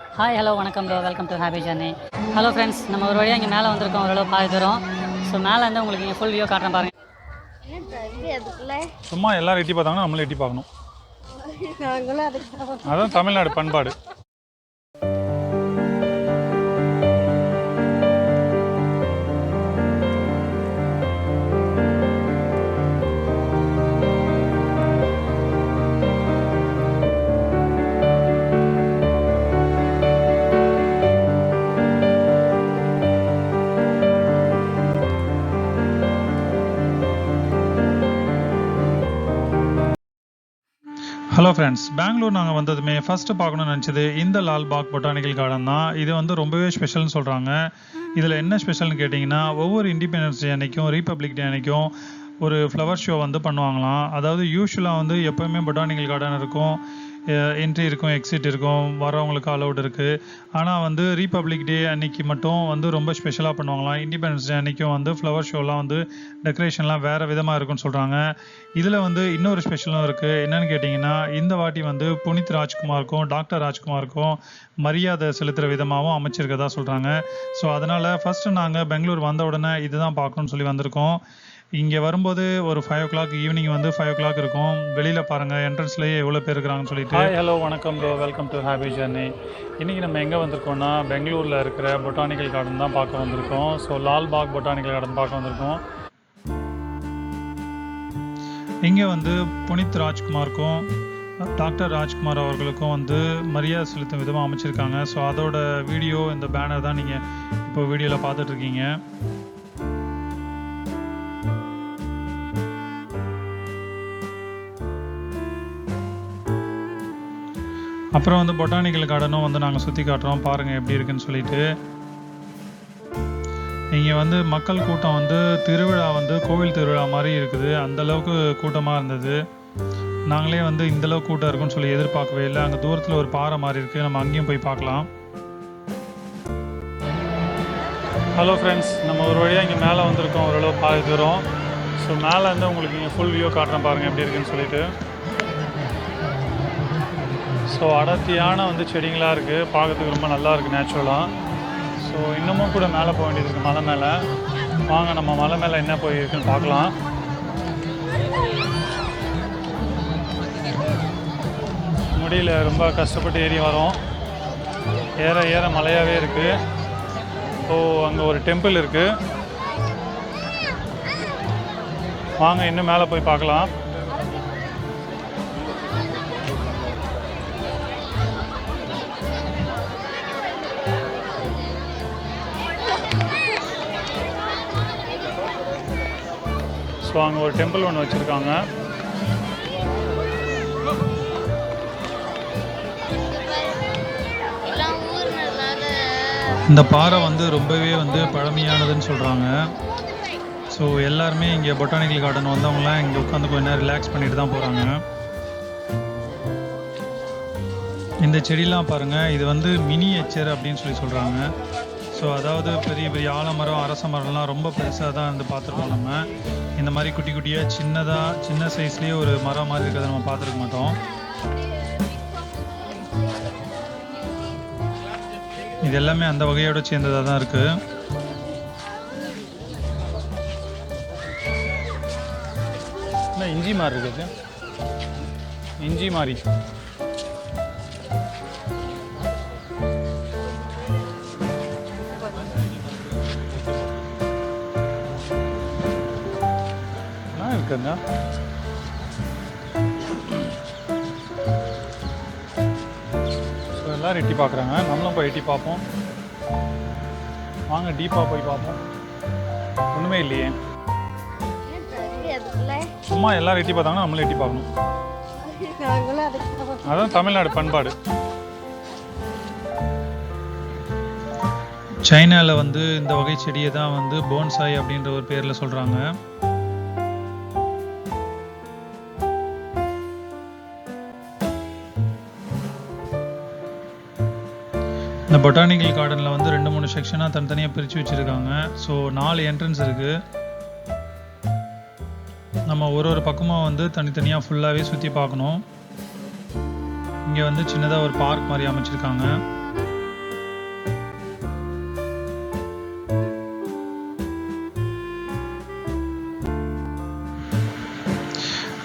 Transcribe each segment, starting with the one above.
Hi hello வணக்கம் bro, welcome to happy journey. Hello friends, நம்ம ஒரு வழியாக இங்கே மேலே வந்திருக்கோம். ஓரளவு பாதி தூரம். ஸோ மேலே வந்து உங்களுக்கு இங்கே ஃபுல் வியூ காட்டுறேன் பாருங்கள். சும்மா எல்லாரும் எட்டி பார்த்தாங்கன்னா நம்மளும் எட்டி பார்க்கணும். அதான் தமிழ்நாடு பண்பாடு. ஹலோ ஃப்ரெண்ட்ஸ், பெங்களூர் நாங்கள் வந்ததுமே ஃபஸ்ட்டு பார்க்கணும்னு நினச்சது இந்த லால்பாக் பொட்டானிக்கல் கார்டன் தான். இது வந்து ரொம்பவே ஸ்பெஷல்னு சொல்கிறாங்க. இதில் என்ன ஸ்பெஷல்னு கேட்டிங்கன்னா, ஒவ்வொரு இண்டிபெண்டன்ஸ் டே அன்றைக்கும் ரிப்பப்ளிக் டே அன்றைக்கும் ஒரு ஃப்ளவர் ஷோ வந்து பண்ணுவாங்களாம். அதாவது யூஸ்வலாக வந்து எப்போவுமே பொட்டானிக்கல் கார்டன் இருக்கும், என்ட்ரி இருக்கும், எக்ஸிட் இருக்கும், வரவங்களுக்கு அலௌட் இருக்குது. ஆனால் வந்து ரிப்பப்ளிக் டே அன்றைக்கி மட்டும் வந்து ரொம்ப ஸ்பெஷலாக பண்ணுவாங்களாம். இண்டிபெண்டன்ஸ் டே அன்றைக்கும் வந்து ஃப்ளவர் ஷோலாம் வந்து டெக்கரேஷன்லாம் வேறு விதமாக இருக்குன்னு சொல்கிறாங்க. இதில் வந்து இன்னொரு ஸ்பெஷலும் இருக்குது. என்னென்னு கேட்டிங்கன்னா, இந்த வாட்டி வந்து புனித் ராஜ்குமாருக்கும் டாக்டர் ராஜ்குமாருக்கும் மரியாதை செலுத்துகிற விதமாகவும் அமைச்சிருக்கதா சொல்கிறாங்க. ஸோ அதனால் ஃபஸ்ட்டு நாங்கள் பெங்களூர் வந்த உடனே இதுதான் பார்க்கணுன்னு சொல்லி வந்திருக்கோம். இங்கே வரும்போது ஒரு 5 o'clock ஈவினிங் வந்து 5 o'clock இருக்கும். வெளியில் பாருங்கள், என்ட்ரன்ஸ்லேயே எவ்வளோ பேர் இருக்கிறாங்கன்னு சொல்லிட்டு. ஹாய் ஹலோ வணக்கம் bro, welcome to happy journey. இன்றைக்கி நம்ம எங்கே வந்திருக்கோம்னா, பெங்களூரில் இருக்கிற பொட்டானிக்கல் கார்டன் தான் பார்க்க வந்திருக்கோம். ஸோ லால்பாக் பொட்டானிக்கல் கார்டன் பார்க்க வந்திருக்கோம். இங்கே வந்து புனித் ராஜ்குமாருக்கும் டாக்டர் ராஜ்குமார் அவர்களுக்கும் வந்து மரியாதை செலுத்தும் விதமாக அமைச்சிருக்காங்க. ஸோ அதோட வீடியோ, இந்த பேனர் தான் நீங்கள் இப்போ வீடியோவில் பார்த்துட்ருக்கீங்க. அப்புறம் வந்து பொட்டானிக்கல் கார்டனும் வந்து நாங்கள் சுற்றி காட்டுறோம், பாருங்கள் எப்படி இருக்குன்னு சொல்லிட்டு. இங்கே வந்து மக்கள் கூட்டம் வந்து திருவிழா வந்து கோவில் திருவிழா மாதிரி இருக்குது. அந்தளவுக்கு கூட்டமாக இருந்தது. நாங்களே வந்து இந்தளவுக்கு கூட்டம் இருக்குன்னு சொல்லி எதிர்பார்க்கவே இல்லை. அங்கே தூரத்தில் ஒரு பாறை மாதிரி இருக்குது, நம்ம அங்கேயும் போய் பார்க்கலாம். ஹலோ ஃப்ரெண்ட்ஸ், நம்ம ஒரு வழியாக இங்கே மேலே வந்திருக்கோம், ஓரளவு பாதி தூரம். ஸோ மேலே வந்து உங்களுக்கு இங்கே ஃபுல் வியூ காட்டுறேன் பாருங்கள் எப்படி இருக்குன்னு சொல்லிட்டு. ஸோ அடர்த்தியான வந்து செடிங்களாக இருக்குது, பார்க்கறதுக்கு ரொம்ப நல்லா இருக்குது நேச்சுரலாக. ஸோ இன்னமும் கூட மேலே போக வேண்டியது இருக்குது, மலை மேலே. வாங்க நம்ம மலை மேலே என்ன போயிருக்குன்னு பார்க்கலாம். முடியல, ரொம்ப கஷ்டப்பட்டு ஏறி வரோம். ஏற ஏற மலையாகவே இருக்குது. ஸோ அங்கே ஒரு டெம்பிள் இருக்குது, வாங்க இன்னும் மேலே போய் பார்க்கலாம். ஸோ அங்கே ஒரு டெம்பிள் ஒன்று வச்சுருக்காங்க. இந்த பாறை வந்து ரொம்பவே வந்து பழமையானதுன்னு சொல்கிறாங்க. ஸோ எல்லாருமே இங்கே பொட்டானிக்கல் கார்டன் வந்தவங்களாம் இங்கே உட்காந்து கொஞ்ச நேரம் ரிலாக்ஸ் பண்ணிட்டு தான் போகிறாங்க. இந்த செடிலாம் பாருங்கள், இது வந்து மினியேச்சர் அப்படின்னு சொல்லி சொல்கிறாங்க. ஸோ அதாவது பெரிய பெரிய ஆலமரம், அரச மரம்லாம் ரொம்ப பெருசாக தான் வந்து பார்த்துருக்கோம். நம்ம இந்த மாதிரி குட்டி குட்டியாக சின்ன சைஸ்லேயே ஒரு மரம் மாதிரி இருக்கிறத நம்ம பார்த்துருக்க மாட்டோம். இது எல்லாமே அந்த வகையோட சேர்ந்ததாக தான் இருக்குது. என்ன இஞ்சி மாதிரி இருக்குது, இஞ்சி மாதிரி. இருக்குங்க. ஸோ எல்லோரும் எட்டி பார்க்குறாங்க, நம்மளும் போய் எட்டி பார்ப்போம். வாங்க டீப்பாக போய் பார்ப்போம். ஒன்றுமே இல்லையே, சும்மா எல்லோரும் எட்டி பார்த்தாங்கன்னா நம்மளும் எட்டி பார்க்கணும். அதான் தமிழ்நாடு பண்பாடு. சைனாவில் வந்து இந்த வகை செடியை தான் வந்து போன்சாய் அப்படின்ற ஒரு பேரில் சொல்கிறாங்க. இந்த பொட்டானிக்கல் கார்டனில் வந்து 2-3 செக்ஷனாக தனித்தனியாக பிரித்து வச்சுருக்காங்க. ஸோ 4 என்ட்ரன்ஸ் இருக்குது. நம்ம ஒரு பக்கமாக வந்து தனித்தனியாக ஃபுல்லாகவே சுற்றி பார்க்கணும். இங்கே வந்து சின்னதாக ஒரு பார்க் மாதிரி அமைச்சிருக்காங்க.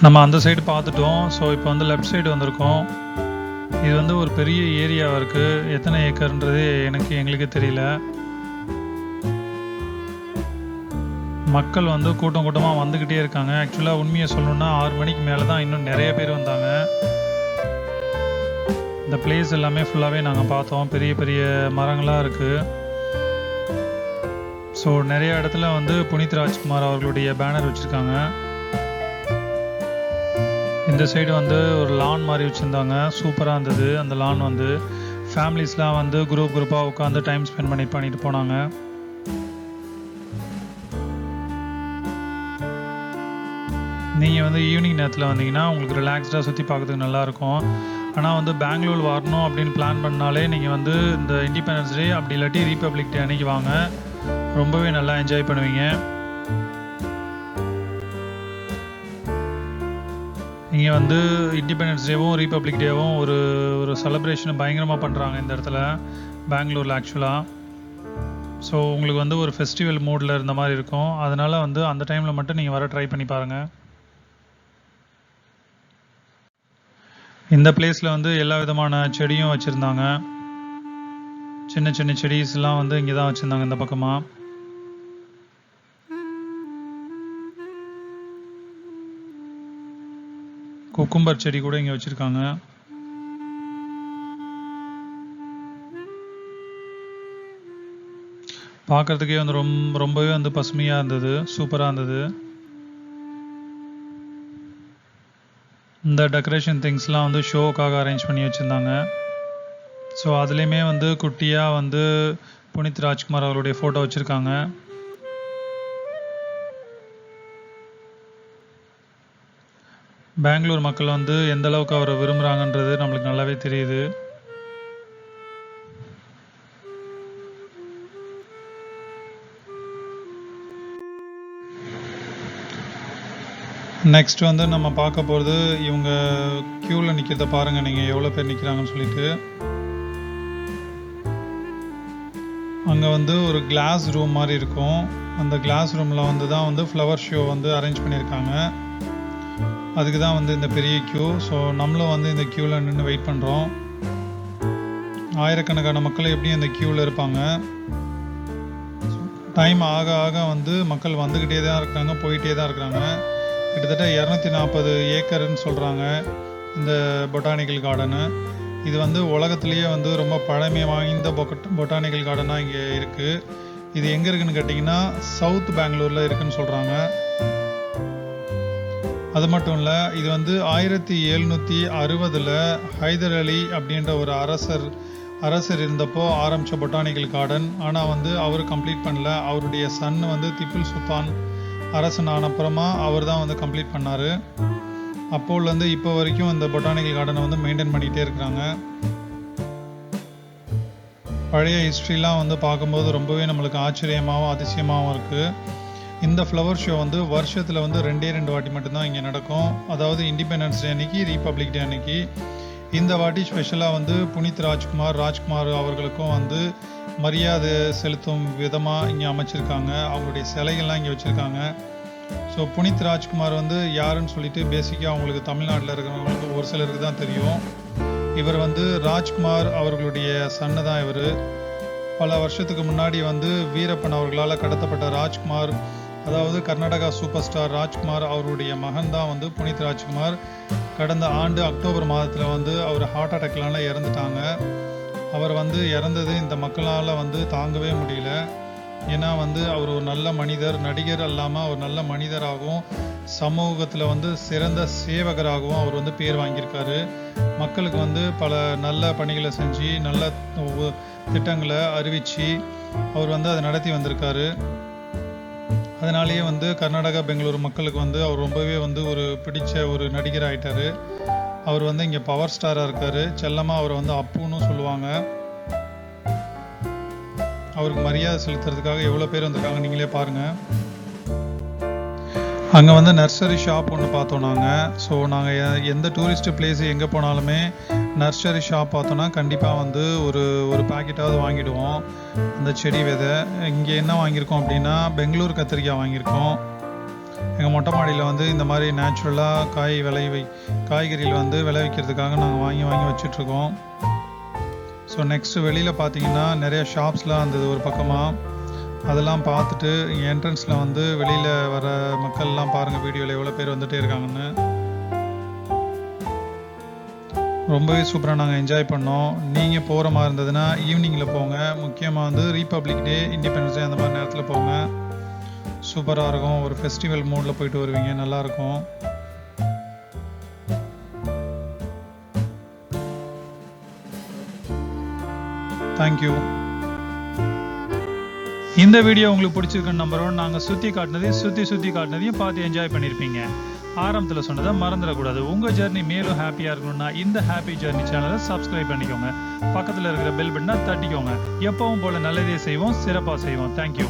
நம்ம அந்த சைடு பார்த்துட்டோம். ஸோ இப்போ வந்து லெஃப்ட் சைடு வந்திருக்கோம். இது வந்து ஒரு பெரிய ஏரியாவாக இருக்குது. எத்தனை ஏக்கர்ன்றது எங்களுக்கு தெரியல. மக்கள் வந்து கூட்டம் கூட்டமாக வந்துக்கிட்டே இருக்காங்க. ஆக்சுவலாக உண்மையை சொல்லணுன்னா 6 மணிக்கு மேலே தான் இன்னும் நிறைய பேர் வந்தாங்க. இந்த பிளேஸ் எல்லாமே ஃபுல்லாகவே நாங்கள் பார்த்தோம். பெரிய பெரிய மரங்களாக இருக்குது. ஸோ நிறைய இடத்துல வந்து புனித் ராஜ்குமார் அவர்களுடைய பேனர் வச்சுருக்காங்க. இந்த சைடு வந்து ஒரு லான் மாதிரி வச்சுருந்தாங்க. சூப்பராக இருந்தது. அந்த லான் வந்து ஃபேமிலிஸ்லாம் வந்து குரூப்பாக உட்காந்து டைம் ஸ்பெண்ட் பண்ணிட்டு போனாங்க. நீங்கள் வந்து ஈவினிங் நேரத்தில் வந்தீங்கன்னா உங்களுக்கு ரிலாக்ஸ்டாக சுற்றி பார்க்கறதுக்கு நல்லாயிருக்கும். ஆனால் வந்து பெங்களூர் வரணும் அப்படின்னு பிளான் பண்ணாலே நீங்கள் வந்து இந்த இண்டிபெண்டன்ஸ் டே அப்படி இல்லாட்டி ரிபப்ளிக் டே அன்றைக்கி வாங்க. ரொம்பவே நல்லா என்ஜாய் பண்ணுவீங்க. இங்கே வந்து இண்டிபெண்டன்ஸ் டேவும் ரிபப்ளிக் டேவும் ஒரு செலிப்ரேஷன் பயங்கரமாக பண்ணுறாங்க இந்த இடத்துல பெங்களூரில் ஆக்சுவலாக. ஸோ உங்களுக்கு வந்து ஒரு ஃபெஸ்டிவல் மூடில் இருந்த மாதிரி இருக்கும். அதனால் வந்து அந்த டைமில் மட்டும் நீங்கள் வர ட்ரை பண்ணி பாருங்கள். இந்த பிளேஸில் வந்து எல்லா விதமான செடியும் வச்சுருந்தாங்க. சின்ன சின்ன செடிஸ்லாம் வந்து இங்கே தான் வச்சுருந்தாங்க இந்த பக்கமாக. குக்கும்பர் செடி கூட இங்கே வச்சுருக்காங்க. பார்க்குறதுக்கே வந்து ரொம்பவே வந்து பசுமையாக இருந்தது. சூப்பராக இருந்தது. இந்த டெக்கரேஷன் திங்ஸ்லாம் வந்து ஷோக்காக அரேஞ்ச் பண்ணி வச்சுருந்தாங்க. ஸோ அதுலேயுமே வந்து குட்டியாக வந்து புனித் ராஜ்குமார் அவருடைய ஃபோட்டோ வச்சுருக்காங்க. பெங்களூர் மக்கள் வந்து எந்த அளவுக்கு அவரை விரும்புகிறாங்கன்றது நம்மளுக்கு நல்லாவே தெரியுது. நெக்ஸ்ட் வந்து நம்ம பார்க்க போகிறது இவங்க க்யூவில் நிற்கிறத பாருங்கள் நீங்கள் எவ்வளோ பேர் நிற்கிறாங்கன்னு சொல்லிட்டு. அங்கே வந்து ஒரு கிளாஸ் ரூம் மாதிரி இருக்கும். அந்த கிளாஸ் ரூமில் வந்து தான் வந்து ஃப்ளவர் ஷோ வந்து அரேஞ்ச் பண்ணியிருக்காங்க. அதுக்கு தான் வந்து இந்த பெரிய க்யூ. ஸோ நம்மளும் வந்து இந்த க்யூவில் நின்று வெயிட் பண்ணுறோம். ஆயிரக்கணக்கான மக்கள் எப்படியும் இந்த க்யூவில் இருப்பாங்க. டைம் ஆக ஆக வந்து மக்கள் வந்துக்கிட்டே தான் இருக்கிறாங்க, போயிட்டே தான் இருக்கிறாங்க. கிட்டத்தட்ட 240 ஏக்கர்னு சொல்கிறாங்க இந்த பொட்டானிக்கல் கார்டனு. இது வந்து உலகத்துலேயே வந்து ரொம்ப பழமை வாய்ந்த பொட்டானிக்கல் கார்டனாக இங்கே இருக்குது. இது எங்கே இருக்குதுன்னு கேட்டிங்கன்னா சவுத் பெங்களூரில் இருக்குதுன்னு சொல்கிறாங்க. அது மட்டும் இல்லை, இது வந்து 1760 ஹைதர் அலி அப்படின்ற ஒரு அரசர் இருந்தப்போ ஆரம்பித்த பொட்டானிக்கல் கார்டன். ஆனால் வந்து அவர் கம்ப்ளீட் பண்ணல. அவருடைய சன் வந்து திப்பு சுல்தான் அரசன் ஆனப்புறமா அவர் தான் வந்து கம்ப்ளீட் பண்ணார். அப்போலேருந்து இப்போ வரைக்கும் இந்த பொட்டானிக்கல் கார்டனை வந்து மெயின்டைன் பண்ணிகிட்டே இருக்கிறாங்க. பழைய ஹிஸ்ட்ரிலாம் வந்து பார்க்கும்போது ரொம்பவே நம்மளுக்கு ஆச்சரியமாகவும் அதிசயமாகவும் இருக்குது. இந்த ஃப்ளவர் ஷோ வந்து வருஷத்தில் வந்து 2 வாட்டி மட்டும்தான் இங்கே நடக்கும். அதாவது இண்டிபெண்டன்ஸ் டே அன்னைக்கு, ரிபப்ளிக் டே அன்னைக்கு. இந்த வாட்டி ஸ்பெஷலாக வந்து புனித் ராஜ்குமார் அவர்களுக்கும் வந்து மரியாதை செலுத்தும் விதமாக இங்கே அமைச்சிருக்காங்க. அவங்களுடைய சிலைகள்லாம் இங்கே வச்சுருக்காங்க. ஸோ புனித் ராஜ்குமார் வந்து யாருன்னு சொல்லிட்டு பேசிக்காக அவங்களுக்கு தமிழ்நாட்டில் இருக்கிறவங்களுக்கு ஒரு சிலருக்கு தான் தெரியும். இவர் வந்து ராஜ்குமார் அவர்களுடைய சன்னு தான். இவர் பல வருஷத்துக்கு முன்னாடி வந்து வீரப்பன் அவர்களால் கடத்தப்பட்ட ராஜ்குமார், அதாவது கர்நாடகா சூப்பர் ஸ்டார் ராஜ்குமார் அவருடைய மகன் தான் வந்து புனித் ராஜ்குமார். கடந்த ஆண்டு அக்டோபர் மாதத்தில் வந்து அவர் ஹார்ட் அட்டாக்னால இறந்துட்டாங்க. அவர் வந்து இறந்தது இந்த மக்களால் வந்து தாங்கவே முடியல. ஏன்னா வந்து அவர் ஒரு நல்ல மனிதர், நடிகர் இல்லாமல் ஒரு நல்ல மனிதராகவும் சமூகத்தில் வந்து சிறந்த சேவகராகவும் அவர் வந்து பேர் வாங்கியிருக்காரு. மக்களுக்கு வந்து பல நல்ல பணிகளை செஞ்சு நல்ல திட்டங்களை அறிவித்து அவர் வந்து அதை நடத்தி வந்திருக்காரு. அதனாலேயே வந்து கர்நாடகா பெங்களூர் மக்களுக்கு வந்து அவர் ரொம்பவே வந்து ஒரு பிடிச்ச ஒரு நடிகர் ஆகிட்டார். அவர் வந்து இங்கே பவர் ஸ்டாராக இருக்கார். செல்லமாக அவரை வந்து அப்புன்னு சொல்லுவாங்க. அவருக்கு மரியாதை செலுத்துறதுக்காக எவ்வளோ பேர் வந்திருக்காங்க நீங்களே பாருங்கள். அங்கே வந்து நர்சரி ஷாப் ஒன்று பார்த்தோம் நாங்கள். ஸோ நாங்கள் எந்த டூரிஸ்ட் பிளேஸு எங்கே போனாலுமே நர்சரி ஷாப் பார்த்தோன்னா கண்டிப்பாக வந்து ஒரு பாக்கெட்டாவது வாங்கிடுவோம் அந்த செடி விதை. இங்கே என்ன வாங்கியிருக்கோம் அப்படின்னா பெங்களூர் கத்திரிக்காய் வாங்கியிருக்கோம். எங்கள் மொட்டை மாடியில் வந்து இந்த மாதிரி நேச்சுரலாக காய்கறிகள் வந்து விளைவிக்கிறதுக்காக நாங்கள் வாங்கி வச்சிட்ருக்கோம். ஸோ நெக்ஸ்ட்டு வெளியில் பார்த்தீங்கன்னா நிறைய ஷாப்ஸ்லாம் இருந்தது ஒரு பக்கமாக. அதெல்லாம் பார்த்துட்டு என்ட்ரன்ஸில் வந்து வெளியில் வர மக்கள்லாம் பாருங்கள் வீடியோவில் எவ்வளோ பேர் வந்துகிட்டே இருக்காங்கன்னு. ரொம்பவே சூப்பராக நாங்கள் என்ஜாய் பண்ணோம். நீங்கள் போகிற மாதிரி இருந்ததுன்னா ஈவினிங்கில் போங்க. முக்கியமாக வந்து ரிபப்ளிக் டே, இண்டிபெண்டன்ஸ் டே அந்த மாதிரி நேரத்தில் போங்க. சூப்பராக இருக்கும். ஒரு ஃபெஸ்டிவல் மூடில் போயிட்டு வருவீங்க, நல்லாயிருக்கும். தேங்க்யூ. இந்த வீடியோ உங்களுக்கு பிடிச்சிருக்குன்னு நம்புறோம். நாங்கள் சுற்றி காட்டினதையும் பார்த்து என்ஜாய் பண்ணியிருப்பீங்க. ஆரம்பத்தில் சொன்னதை மறந்துடக்கூடாது. உங்கள் ஜர்னி மேலும் ஹாப்பியாக இருக்கணும்னா இந்த ஹாப்பி ஜர்னி சேனலை சப்ஸ்கிரைப் பண்ணிக்கோங்க. பக்கத்தில் இருக்கிற பெல் பட்டனை தட்டிக்கோங்க. எப்பவும் போல் நல்லதே செய்வோம், சிறப்பாக செய்வோம். தேங்க்யூ.